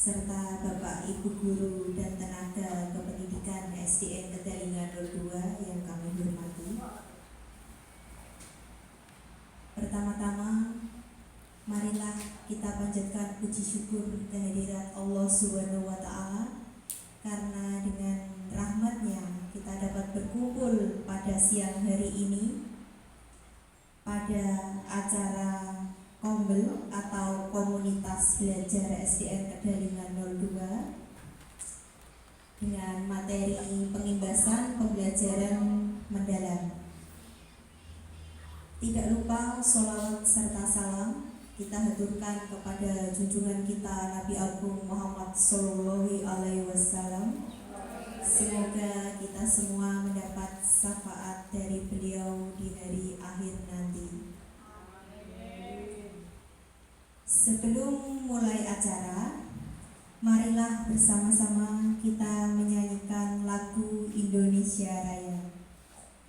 serta Bapak Ibu Guru dan tenaga kependidikan SDN Kedalingan 02 yang kami hormati. Pertama-tama, marilah kita panjatkan puji syukur kehadirat Allah Subhanahu wa Ta'ala, karena dengan rahmatnya kita dapat berkumpul pada siang hari ini pada acara Kombel atau Komunitas Belajar SDN Kedalingan 02 dengan materi pengimbasan pembelajaran mendalam. Tidak lupa sholawat serta salam kita haturkan kepada junjungan kita Nabi Agung Muhammad Sallallahu Alaihi Wasallam. Semoga kita semua mendapat syafaat dari beliau di hari akhir nanti. Sebelum mulai acara, marilah bersama-sama kita menyanyikan lagu Indonesia Raya.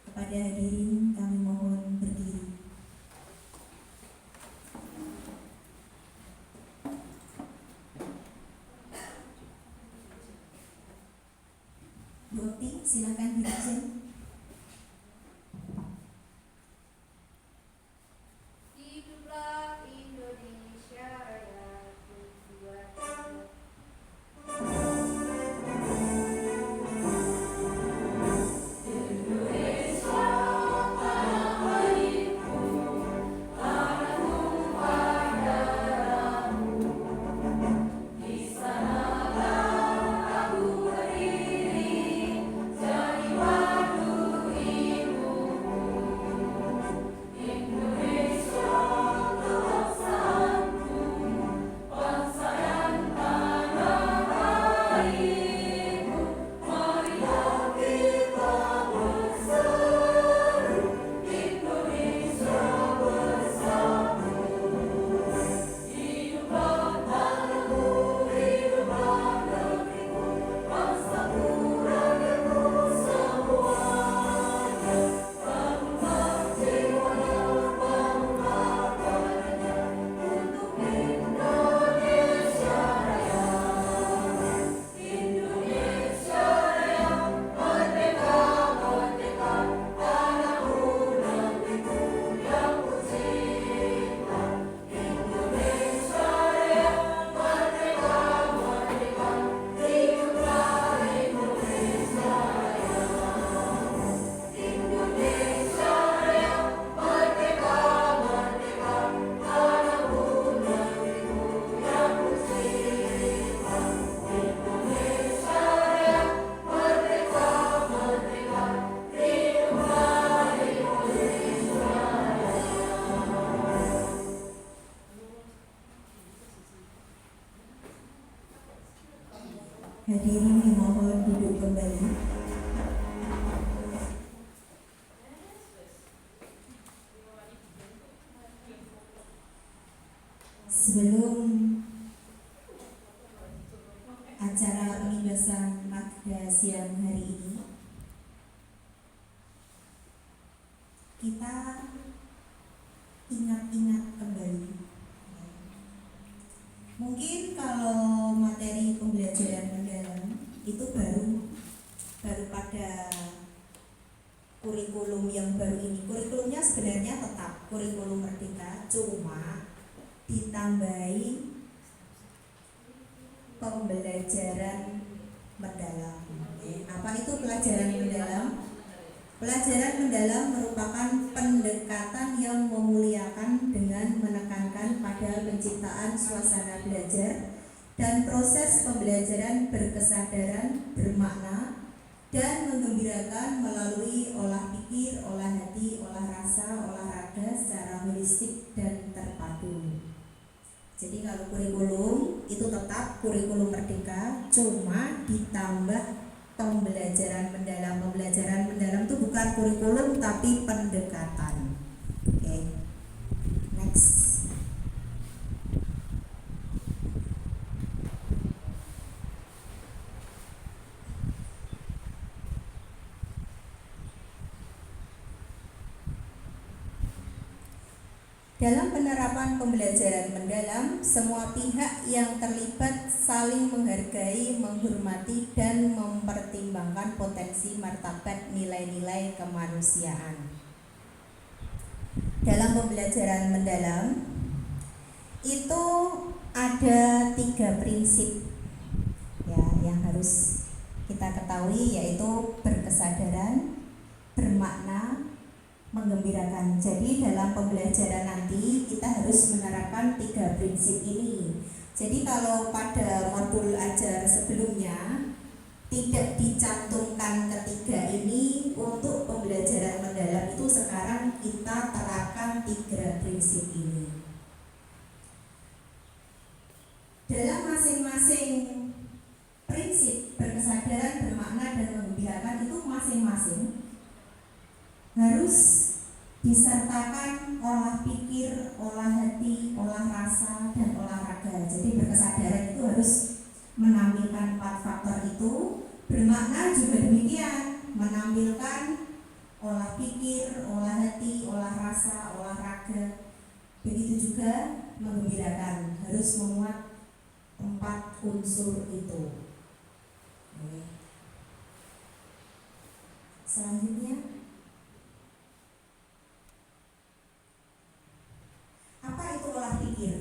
Kepada hadirin kami mohon berdiri. Bu Okti, silakan dirjen. Hiduplah Indonesia Raya, tujuan Hadirin dimohon duduk kembali. Sebelum acara pengimbasan pada siang hari ini, kita ingat-ingat kembali. Mungkin kalau materi pembelajaran mendalam itu baru pada kurikulum yang baru ini. Kurikulumnya sebenarnya tetap kurikulum merdeka, cuma ditambahi pembelajaran mendalam. Apa itu pelajaran mendalam? Pelajaran mendalam merupakan pendekatan yang memuliakan dengan menekankan pada penciptaan suasana belajar dan proses pembelajaran berkesadaran, bermakna, dan menggembirakan melalui olah pikir, olah hati, olah rasa, olahraga secara holistik dan terpadu. Jadi kalau kurikulum itu tetap kurikulum merdeka, cuma ditambah pembelajaran mendalam. Pembelajaran mendalam itu bukan kurikulum tapi pendekatan. Oke. Next. Dalam penerapan pembelajaran mendalam, semua pihak yang terlibat saling menghargai, menghormati, dan mempertimbangkan potensi martabat nilai-nilai kemanusiaan. Dalam pembelajaran mendalam, itu ada 3 prinsip ya yang harus kita ketahui, yaitu berkesadaran, bermakna, menggembirakan. Jadi dalam pembelajaran nanti kita harus menerapkan 3 prinsip ini. Jadi kalau pada modul ajar sebelumnya tidak dicantumkan ketiga ini, untuk pembelajaran mendalam itu sekarang kita terapkan 3 prinsip ini. Dalam masing-masing prinsip berkesadaran, bermakna, dan menggembirakan itu masing-masing harus disertakan olah pikir, olah hati, olah rasa, dan olahraga. Jadi berkesadaran itu harus menampilkan 4 faktor itu. Bermakna juga demikian, menampilkan olah pikir, olah hati, olah rasa, olahraga. Begitu juga menggembirakan, harus memuat 4 unsur itu. Selanjutnya, apa itu olah pikir?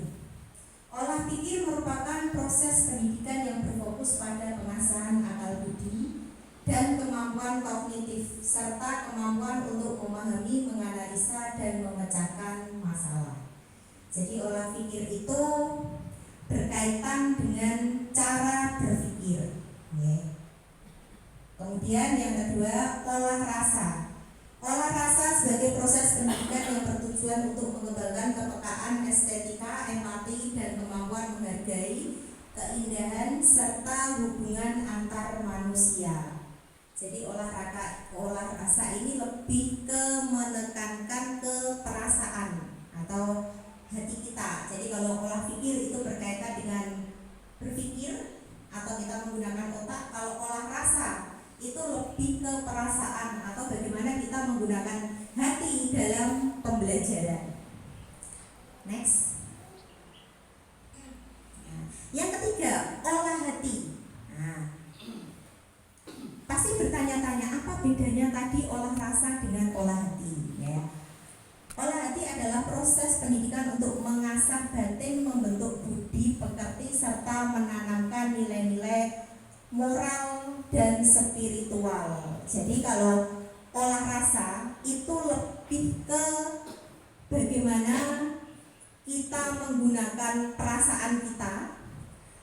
Olah pikir merupakan proses pendidikan yang berfokus pada pengasahan akal budi dan kemampuan kognitif, serta kemampuan untuk memahami, menganalisa, dan memecahkan masalah. Jadi olah pikir itu berkaitan dengan cara berpikir. Kemudian yang kedua, olah rasa. Olah rasa sebagai proses pendidikan yang bertujuan untuk mengembangkan kepekaan, estetika, empati, dan kemampuan menghargai, keindahan, serta hubungan antar manusia. Jadi olah rasa ini lebih ke menekankan ke perasaan atau hati kita. Jadi kalau olah pikir itu berkaitan dengan berpikir atau kita menggunakan otak. Kalau olah rasa itu lebih ke perasaan atau bagaimana kita menggunakan hati dalam pembelajaran. Next. Yang ketiga, olah hati. Pasti bertanya-tanya, apa bedanya tadi olah rasa dengan olah hati? Ya. Olah hati adalah proses pendidikan untuk mengasah batin, membentuk budi pekerti, serta menanamkan nilai-nilai moral dan spiritual. Jadi kalau olah rasa itu lebih ke bagaimana kita menggunakan perasaan kita.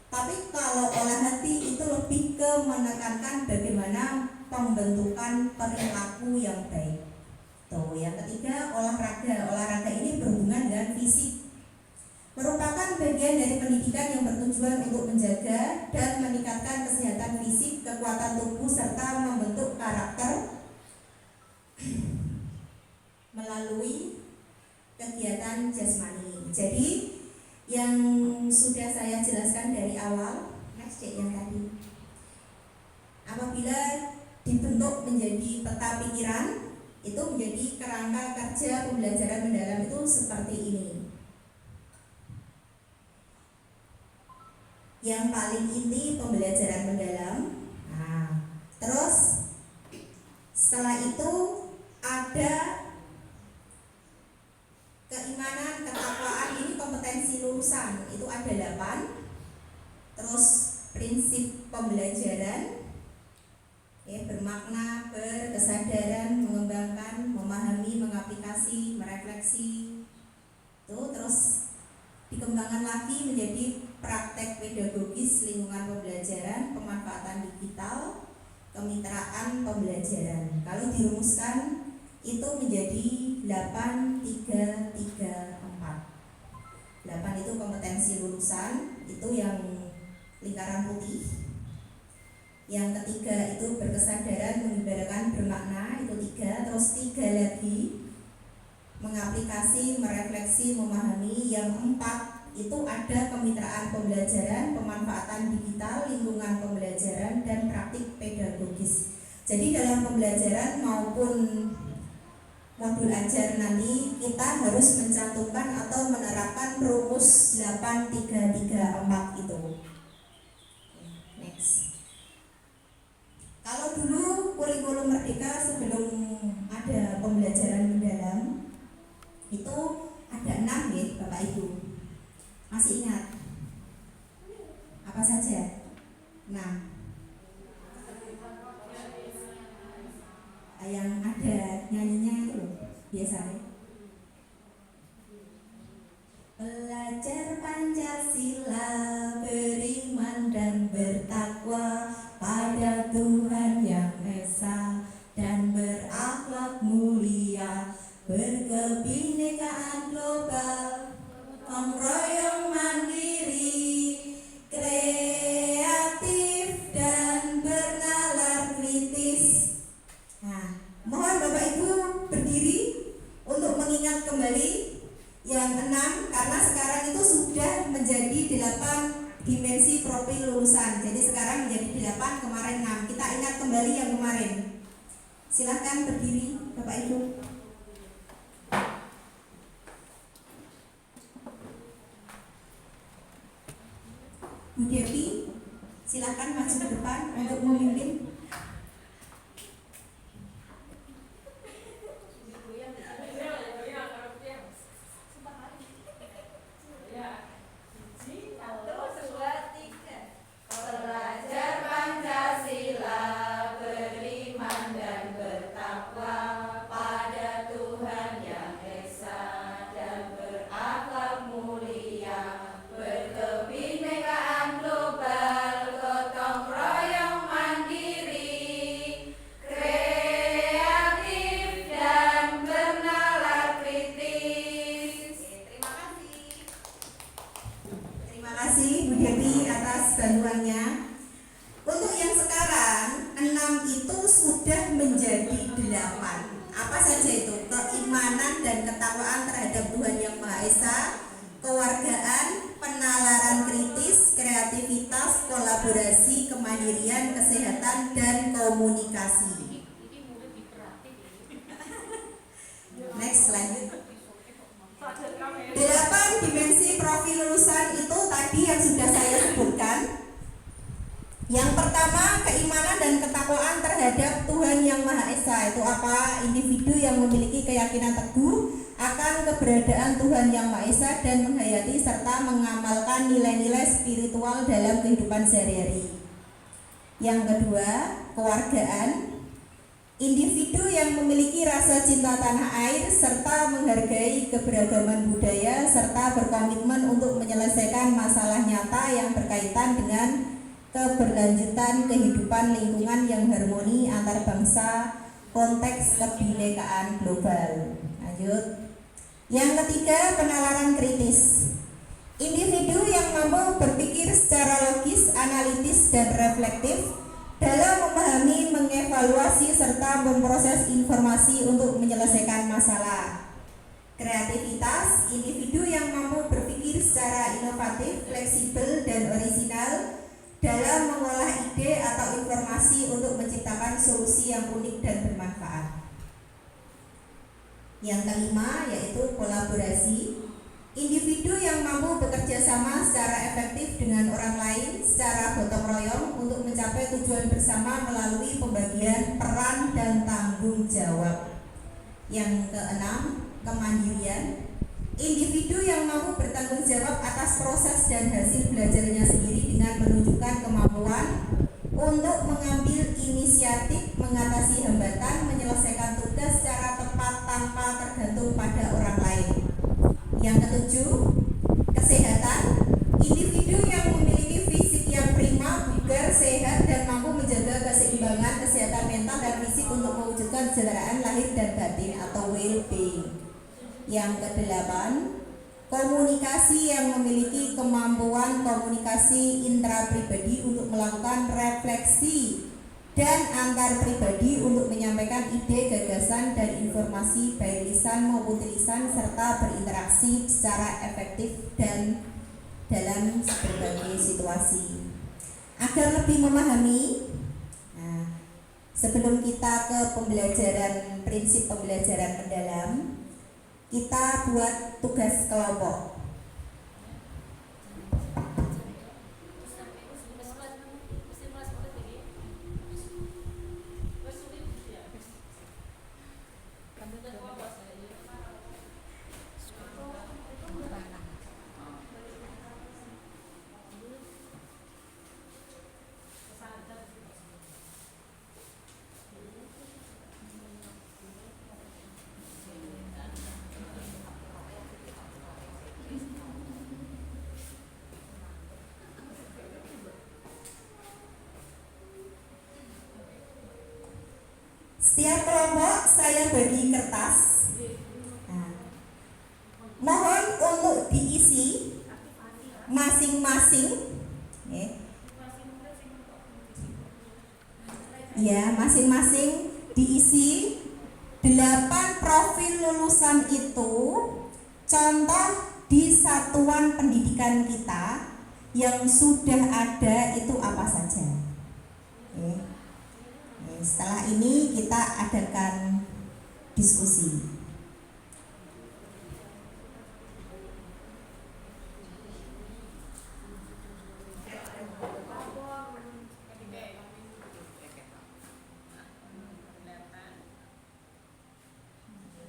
Tapi kalau olah hati itu lebih ke menekankan bagaimana pembentukan perilaku yang baik. Tuh, yang ketiga, olahraga. Olahraga ini berhubungan dengan fisik, merupakan bagian dari pendidikan yang bertujuan untuk menjaga dan meningkatkan kesehatan fisik, kekuatan tubuh, serta membentuk karakter melalui kegiatan jasmani. Jadi yang sudah saya jelaskan dari awal, next yang tadi, apabila dibentuk menjadi peta pikiran, itu menjadi kerangka kerja pembelajaran mendalam itu seperti ini. Yang paling inti pembelajaran mendalam. Terus setelah itu ada keimanan, ketakwaan, ini kompetensi lulusan, itu ada 8. Terus prinsip pembelajaran, bermakna, berkesadaran, mengembangkan, memahami, mengaplikasi, merefleksi. Terus dikembangkan lagi menjadi praktek pedagogis lingkungan pembelajaran, pemanfaatan digital, kemitraan pembelajaran. Kalau dirumuskan itu menjadi 8, 3, 3, 4. 8 itu kompetensi lulusan, itu yang lingkaran putih. Yang ketiga itu berkesadaran, mengibarkan, bermakna, itu 3. Terus 3 lagi mengaplikasi, merefleksi, memahami. Yang 4 itu ada kemitraan pembelajaran, pemanfaatan digital, lingkungan pembelajaran, dan praktik pedagogis. Jadi dalam pembelajaran maupun modul ajar nanti kita harus mencantumkan atau menerapkan rumus 8334 itu. Next. Kalau dulu kurikulum Merdeka sebelum ada pembelajaran mendalam itu ada 6 ya Bapak Ibu. Masih ingat? Apa saja? 6. Yang ada nyanyinya itu biasanya. Belajar Pancasila, beriman dan bertakwa pada Tuhan Yang Esa dan berakhlak mulia, berkebinekaan global, gotong royong mandiri, kreatif dan bernalar kritis. Nah, mohon Bapak Ibu berdiri untuk mengingat kembali yang 6, karena sekarang itu sudah menjadi 8 dimensi profil lulusan. Jadi sekarang menjadi 8, kemarin 6. Kita ingat kembali yang kemarin. Silahkan berdiri Bapak Ibu. Bu Devi, silahkan maju ke depan untuk memimpin. Belajar Pancasila, beriman dan bertakwa pada Tuhan Yang Esa dan berakhlak mulia, berkebinekaan global, gotong royong mandiri, kreatif dan bernalar kritis. Terima kasih. Terima kasih Bu Devi atas bantuannya. Untuk yang sekarang 6 itu sudah menjadi 8. Apa saja itu? Keimanan dan ketakwaan terhadap Tuhan Yang Maha Esa, kewargaan, penalaran kritis, kreativitas, kolaborasi, kemandirian, kesehatan, dan komunikasi. Next, lanjut. 8 dimensi profil lulusan itu tadi yang sudah saya sebutkan. Yang pertama, keimanan dan ketakwaan terhadap Tuhan Yang Maha Esa. Itu apa? Individu yang memiliki keyakinan teguh akan keberadaan Tuhan Yang Maha Esa dan menghayati serta mengamalkan nilai-nilai spiritual dalam kehidupan sehari-hari. Yang kedua, kewargaan. Individu yang memiliki rasa cinta tanah air serta menghargai keberagaman budaya serta berkomitmen untuk menyelesaikan masalah nyata yang berkaitan dengan keberlanjutan kehidupan lingkungan yang harmoni antar bangsa, konteks kebinekaan global. Lanjut. Yang ketiga, penalaran kritis. Individu yang mampu berpikir secara logis, analitis, dan reflektif dalam memahami, mengevaluasi, serta memproses informasi untuk menyelesaikan masalah. Kreativitas. Individu yang mampu berpikir secara inovatif, fleksibel, dan orisinal dalam mengolah ide atau informasi untuk menciptakan solusi yang unik dan bermanfaat. Yang kelima yaitu kolaborasi. Individu yang mampu bekerja sama secara efektif dengan orang lain secara gotong royong untuk mencapai tujuan bersama melalui pembagian peran dan tanggung jawab. Yang keenam, kemandirian. Individu yang mampu bertanggung jawab atas proses dan hasil belajarnya sendiri dengan menunjukkan kemampuan untuk mengambil inisiatif, mengatasi hambatan, menyelesaikan tugas secara tepat tanpa tergantung pada orang lain. Yang ketujuh, kesehatan. Individu yang memiliki fisik yang prima, bugar, sehat, dan mampu menjaga keseimbangan kesehatan mental dan fisik untuk mewujudkan kesejahteraan lahir dan batin atau well-being. Yang kedelapan, komunikasi yang memiliki kemampuan komunikasi intrapribadi untuk melakukan refleksi dan antar pribadi untuk menyampaikan ide, gagasan, dan informasi baik lisan maupun tulisan serta berinteraksi secara efektif dan dalam berbagai situasi. Agar lebih memahami, Sebelum kita ke pembelajaran prinsip pembelajaran mendalam, kita buat tugas kelompok. Setiap kelompok saya bagi kertas. Nah, mohon untuk diisi masing-masing. Ya, masing-masing diisi 8 profil lulusan itu. Contoh di satuan pendidikan kita yang sudah ada itu apa saja. Setelah ini kita adakan diskusi.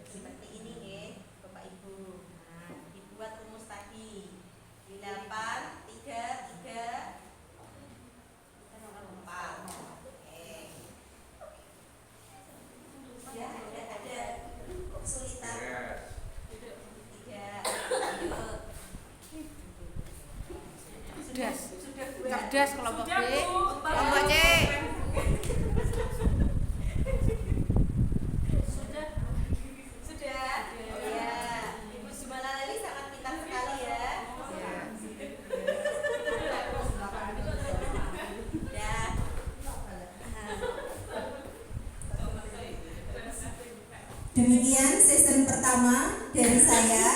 Seperti ini ya, Bapak Ibu. Nah, dibuat rumus tadi. 8, 3, 3, 4. Ada kesulitan. Cerdas kelompok B, kelompok C. Sudah. Ya, Ibu Sumala Lali sangat pintar sekali ya. Demikian season pertama dari saya.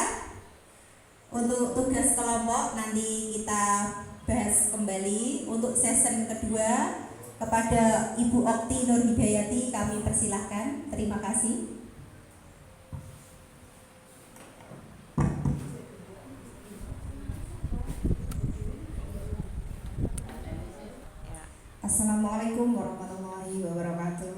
Untuk tugas kelompok nanti kita bahas kembali. Untuk season kedua kepada Ibu Okti Nur Hidayati kami persilahkan. Terima kasih. Assalamualaikum warahmatullahi wabarakatuh.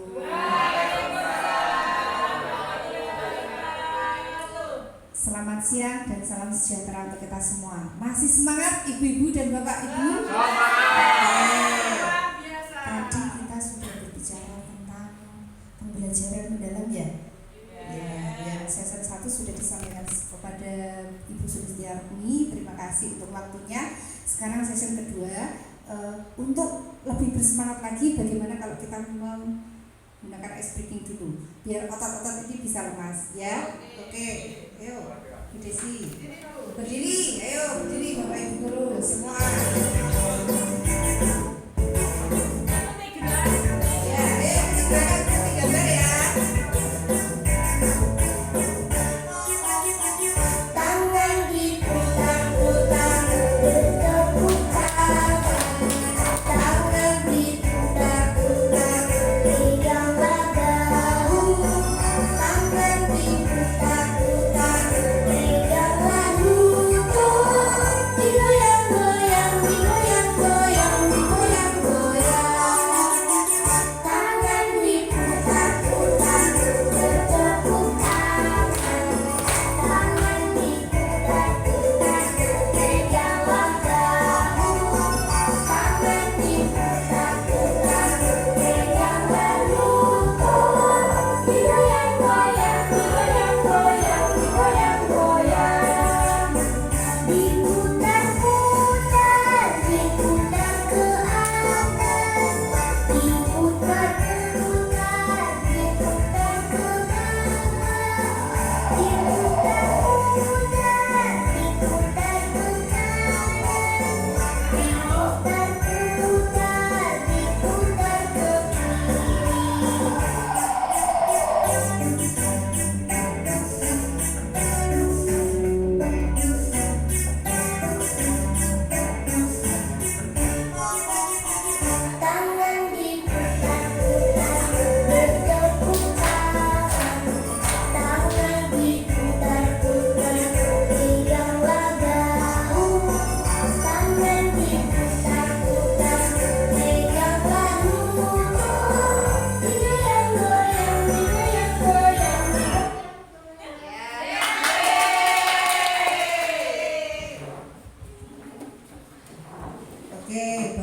Selamat siang dan salam sejahtera untuk kita semua. Masih semangat ibu-ibu dan bapak-ibu? Tadi kita sudah berbicara tentang pembelajaran mendalam ya? Ya, season 1 sudah disampaikan kepada Ibu Sulistiarni. Terima kasih untuk waktunya. Sekarang season kedua, untuk lebih bersemangat lagi, bagaimana kalau kita menggunakan ice breaking dulu, biar otot-otot ini bisa lemas ya. Oke. Ayo, Bu Desi. Berdiri, ayo berdiri Bapak Ibu guru semua. Ya, ayo kita gambar ya. Tangan diputar-putar, bertepuk tangan. Tangan diputar-putar, peganglah bahu. Tangan diputar-putar, peganglah lutut. Digoyang-goyang, digoyang-goyang.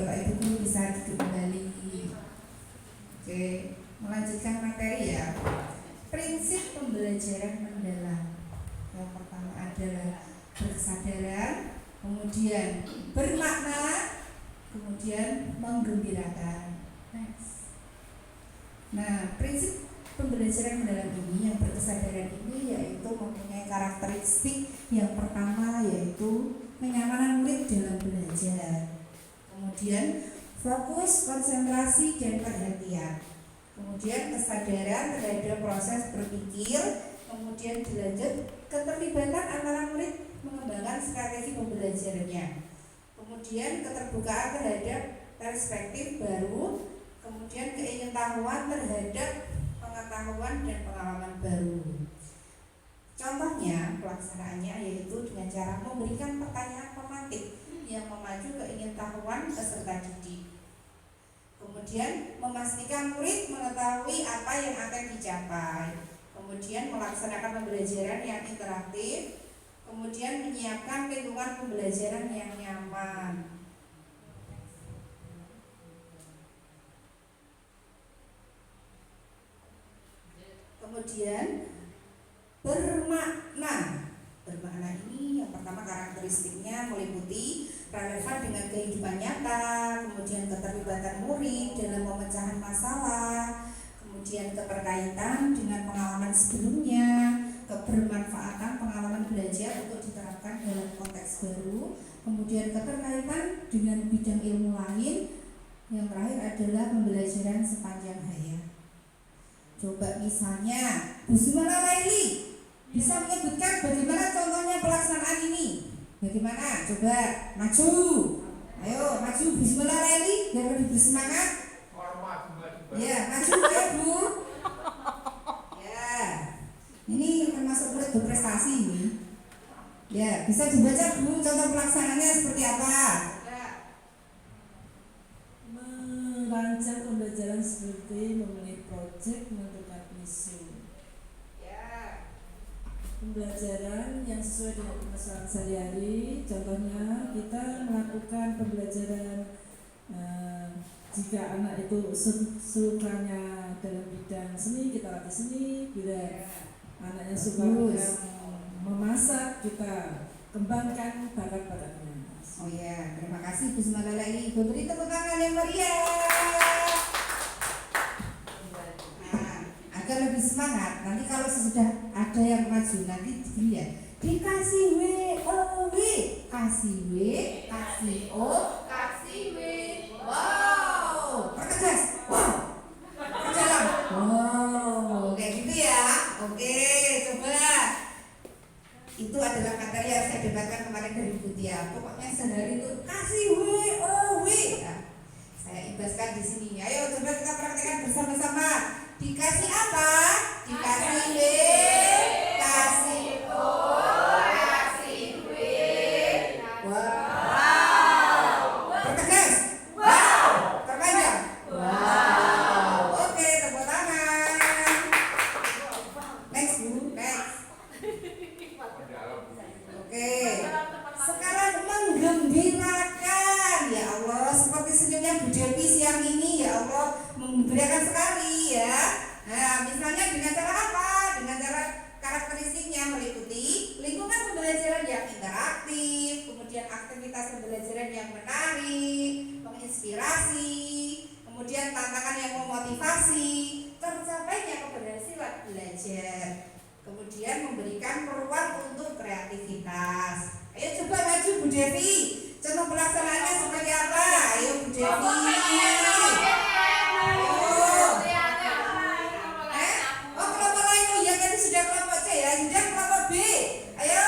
Bapak Ibu guru bisa duduk kembali. Oke, melanjutkan materi ya. Prinsip pembelajaran mendalam. Yang pertama adalah berkesadaran, kemudian bermakna, kemudian menggembirakan. Next. Nah, prinsip pembelajaran mendalam ini, yang berkesadaran ini yaitu mempunyai karakteristik yang pertama yaitu kenyamanan murid dalam belajar. Kemudian fokus, konsentrasi, dan perhatian. Kemudian kesadaran terhadap proses berpikir. Kemudian dilanjut keterlibatan antara murid mengembangkan strategi pembelajarannya. Kemudian keterbukaan terhadap perspektif baru. Kemudian keingintahuan terhadap pengetahuan dan pengalaman baru. Contohnya pelaksanaannya yaitu dengan cara memberikan pertanyaan pematik yang memacu keingintahuan peserta didik. Kemudian memastikan murid mengetahui apa yang akan dicapai. Kemudian melaksanakan pembelajaran yang interaktif. Kemudian menyiapkan lingkungan pembelajaran yang nyaman. Kemudian bermakna. Bermakna ini yang pertama karakteristiknya meliputi relevan dengan kehidupan nyata, kemudian keterlibatan murid dalam pemecahan masalah, kemudian keterkaitan dengan pengalaman sebelumnya, kebermanfaatan pengalaman belajar untuk diterapkan dalam konteks baru, kemudian keterkaitan dengan bidang ilmu lain, yang terakhir adalah pembelajaran sepanjang hayat. Coba misalnya Bu Zumala Laili bisa menyebutkan bagaimana contohnya pelaksanaan ini. Bagaimana? Coba maju. Ayo maju Bu Zumala Laili biar lebih bersemangat. Ya, maju ya Bu. Ya. Ini termasuk murid berprestasi ini. Ya, bisa dibaca Bu contoh pelaksanaannya seperti apa? Merancang pembelajaran seperti memilih proyek, menentukan isu. Ya. Pembelajaran yang sesuai dengan permasalahan sehari-hari. Contohnya kita melakukan pembelajaran jika anak itu sukanya dalam bidang seni, kita latih seni. Bila anaknya suka memasak, kita kembangkan bakat-bakatnya. Oh ya, terima kasih Bu Zumala Laili. Beri tepuk tangan yang meriah. Nah, agar lebih semangat. Nanti kalau sudah ada yang maju, nanti begini ya. Dikasih WOW, kasih W, kasih O, kasih W. Wow, pertegas. Wow, perjalan. Wow, kayak gitu ya. Oke, coba. Itu adalah materi yang saya debatkan kemarin dari Bu Tia. Pokoknya sehari itu kasih WOW. Ya, saya ibaskan di sini. Ayo coba kita praktekkan bersama-sama. Dikasih apa? Dikasih W, kasih O, kasih W. Wow. Pertegas. Wow. Terpanjang. Wow. Oke, tepuk tangan. Next Bu, next. Oke, sekarang menggembirakan. Ya Allah, seperti senyumnya Bu Devi siang ini. Ya Allah, menggembirakan sekali ya. Nah, misalnya dengan cara apa? Dengan cara karakteristiknya meliputi lingkungan pembelajaran yang interaktif, kemudian aktivitas pembelajaran yang menarik, menginspirasi, kemudian tantangan yang memotivasi, tercapainya keberhasilan belajar. Kemudian memberikan peluang untuk kreativitas. Ayo coba maju Bu Devi. Contoh pelaksanaannya seperti apa? Ayo Bu Devi. Oh kelompok lain. Oh ya tadi sudah kelompok C ya. Sudah kelompok B. Ayo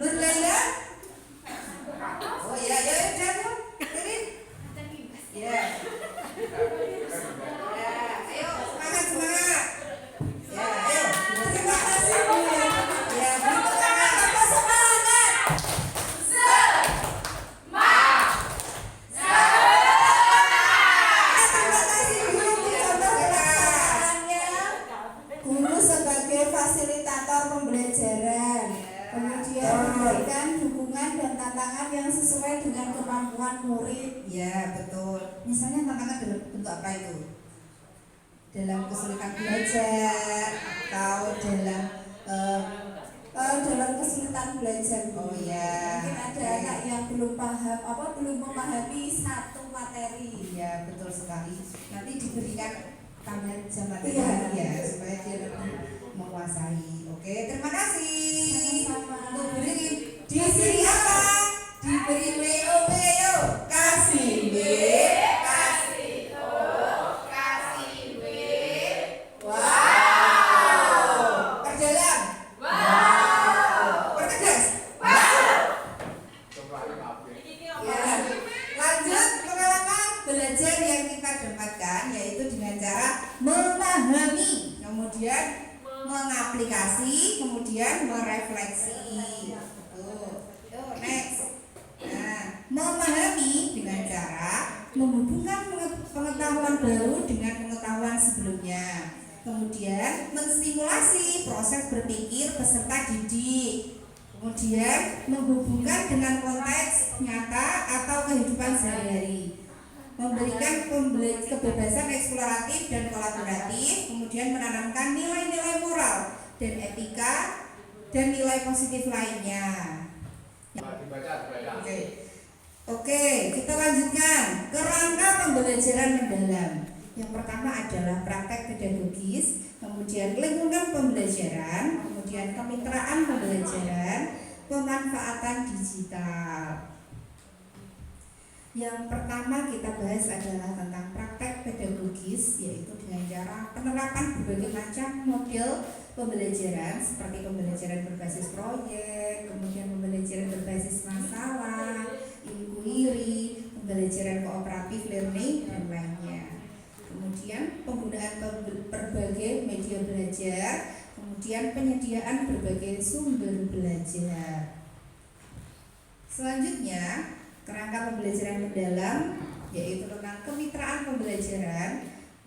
Nur Laila. Oh ya ya udah Bu. Kirim. Ya. Ayo semangat semangat. Ya ayo. Terima kasih Bu. Ya beri tangan apa semangat. Terima kasih Bu. Contoh pelaksanaannya guru sebagai fasilitator pembelajaran. Kemudian memberikan dukungan dan tantangan yang sesuai dengan kemampuan murid. Ya, betul. Misalnya tantangan dalam bentuk apa itu? Dalam kesulitan belajar atau dalam kesulitan belajar. Oh ya. Mungkin ada anak yang belum paham belum memahami satu materi. Iya, betul sekali. Nanti diberikan tambahan jam materi Iya. ya supaya dia lebih menguasai. Oke, terima kasih. Sama-sama. Untuk diberi apa? Diberi Leo. Kasih B, kasih O, kasih W. Wow. Perjalan. Wow. Pertegas. Ya. Lanjut pengalaman belajar yang kita dapatkan yaitu dengan cara memahami, kemudian mengaplikasi, kemudian merefleksi. Next. Nah, memahami dengan cara menghubungkan pengetahuan baru dengan pengetahuan sebelumnya. Kemudian menstimulasi proses berpikir peserta didik. Kemudian menghubungkan dengan konteks nyata atau kehidupan sehari-hari. Memberikan kebebasan eksploratif dan kolaboratif, kemudian menanamkan nilai-nilai moral dan etika dan nilai positif lainnya. Oke, kita lanjutkan kerangka pembelajaran mendalam. Yang pertama adalah praktek pedagogis, kemudian lingkungan pembelajaran, kemudian kemitraan pembelajaran, pemanfaatan digital. Yang pertama kita bahas adalah tentang praktek pedagogis, yaitu dengan cara penerapan berbagai macam model pembelajaran seperti pembelajaran berbasis proyek, kemudian pembelajaran berbasis masalah, inquiry, pembelajaran kooperatif learning, dan lainnya. Kemudian penggunaan berbagai media belajar, kemudian penyediaan berbagai sumber belajar. Selanjutnya, kerangka pembelajaran mendalam yaitu tentang kemitraan pembelajaran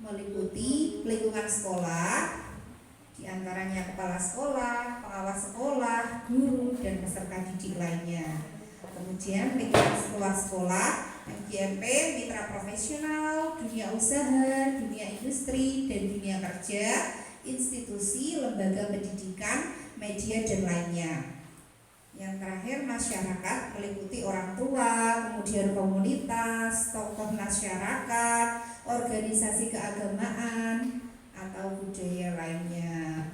meliputi lingkungan sekolah, diantaranya kepala sekolah, pengawas sekolah, guru, dan peserta didik lainnya. Kemudian lingkungan luar sekolah, MGMP, mitra profesional, dunia usaha, dunia industri, dan dunia kerja, institusi, lembaga pendidikan, media, dan lainnya. Yang terakhir masyarakat meliputi orang tua, kemudian komunitas, tokoh masyarakat, organisasi keagamaan, atau budaya lainnya.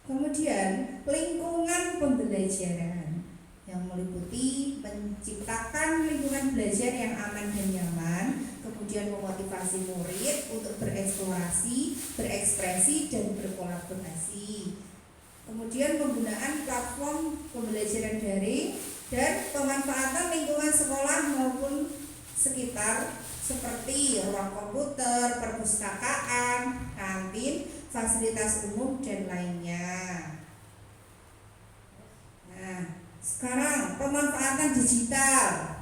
Kemudian lingkungan pembelajaran yang meliputi menciptakan lingkungan belajar yang aman dan nyaman, kemudian memotivasi murid untuk bereksplorasi, berekspresi, dan berkolaborasi. Kemudian penggunaan platform pembelajaran daring dan pemanfaatan lingkungan sekolah maupun sekitar seperti ruang komputer, perpustakaan, kantin, fasilitas umum, dan lainnya. Nah, sekarang pemanfaatan digital.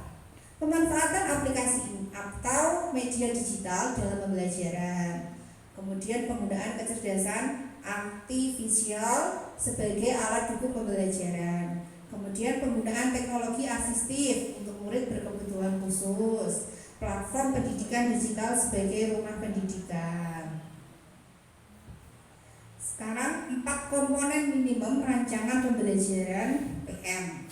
Pemanfaatan aplikasi atau media digital dalam pembelajaran. Kemudian penggunaan kecerdasan artifisial sebagai alat dukung pembelajaran. Kemudian penggunaan teknologi asistif untuk murid berkebutuhan khusus. Platform pendidikan digital sebagai rumah pendidikan. Sekarang 4 komponen minimum rancangan pembelajaran PM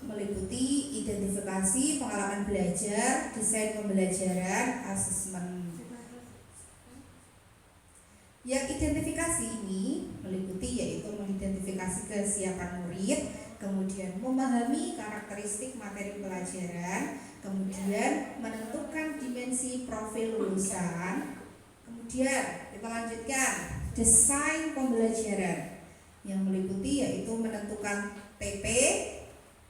meliputi identifikasi pengalaman belajar, desain pembelajaran, asesmen. Yang identifikasi ini meliputi yaitu mengidentifikasi kesiapan murid, kemudian memahami karakteristik materi pelajaran, kemudian menentukan dimensi profil lulusan, kemudian kita lanjutkan desain pembelajaran yang meliputi yaitu menentukan TP,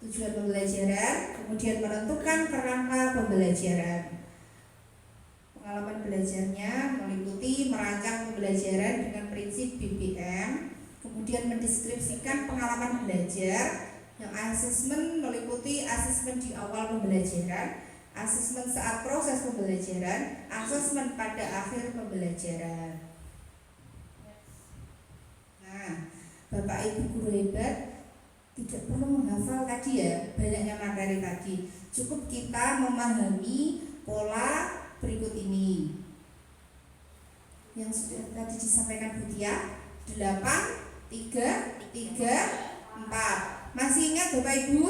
tujuan pembelajaran, kemudian menentukan kerangka pembelajaran. Pengalaman belajarnya meliputi merancang pembelajaran dengan prinsip BBM, kemudian mendeskripsikan pengalaman belajar. Yang asesmen meliputi asesmen di awal pembelajaran, asesmen saat proses pembelajaran, asesmen pada akhir pembelajaran. Nah, Bapak Ibu guru hebat tidak perlu menghafal tadi ya banyaknya materi tadi, Cukup kita memahami pola berikut ini yang sudah tadi disampaikan Bu Tia. 8, 3, 3, 4. Masih ingat Bapak Ibu?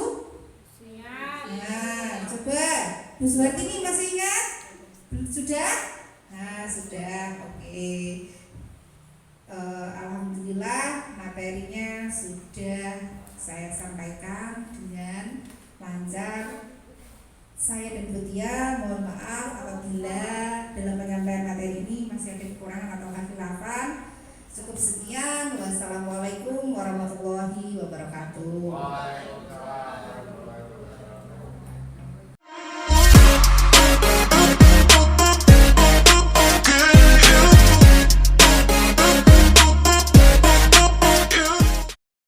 Nah, coba Bu Suwarti ini masih ingat? Sudah? Nah, sudah. Oke. Alhamdulillah materinya sudah saya sampaikan dengan lancar. Saya dan Bu Tia mohon maaf apabila dalam penyampaian materi